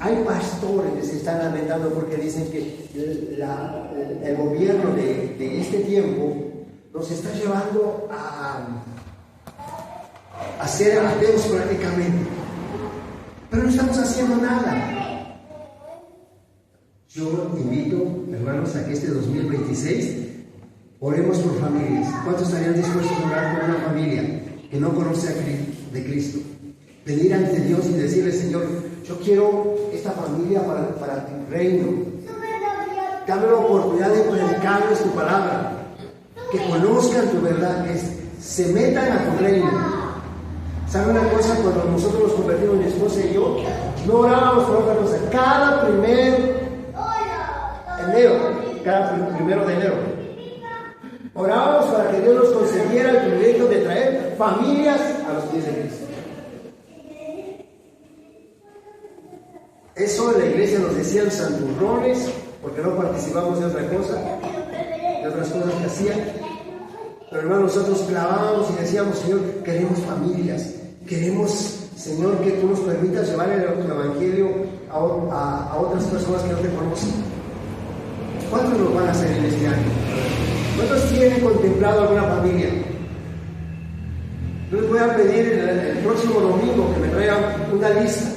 hay pastores que se están lamentando porque dicen que el gobierno de este tiempo nos está llevando a ser ateos prácticamente. Pero no estamos haciendo nada. Yo invito, hermanos, a que este 2026 oremos por familias. ¿Cuántos estarían dispuestos a orar por una familia que no conoce de Cristo? Venir ante Dios y decirle, Señor, yo quiero esta familia para tu reino. Dame la oportunidad de predicarles tu palabra, que conozcan tu verdad, que se metan a tu reino. ¿Saben una cosa? Cuando nosotros nos convertimos, mi esposa y yo, no orábamos por otra cosa. Cada primero de enero, orábamos para que Dios nos concediera el privilegio de traer familias a los pies de Cristo. Eso en la iglesia nos decían santurrones, porque no participamos de otra cosa, de otras cosas que hacían. Pero hermanos, nosotros clavábamos y decíamos, Señor, queremos familias, queremos, Señor, que tú nos permitas llevar el evangelio a otras personas que no te conocen. ¿Cuántos lo van a hacer en este año? ¿Cuántos tienen contemplado alguna familia? Yo les voy a pedir el próximo domingo que me traigan una lista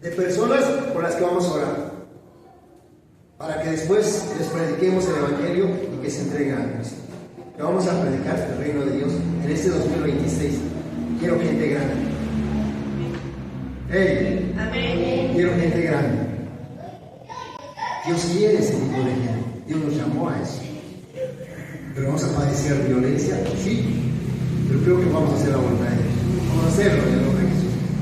de personas por las que vamos a orar, para que después les prediquemos el evangelio y que se entreguen a Cristo. Que vamos a predicar el reino de Dios en este 2026. Quiero gente grande. ¡Hey! Amén. Quiero gente grande. Dios quiere ese tipo de gente. Dios nos llamó a eso. Pero vamos a padecer violencia, sí. Pero creo que vamos a hacer la voluntad de Dios. Vamos a hacerlo.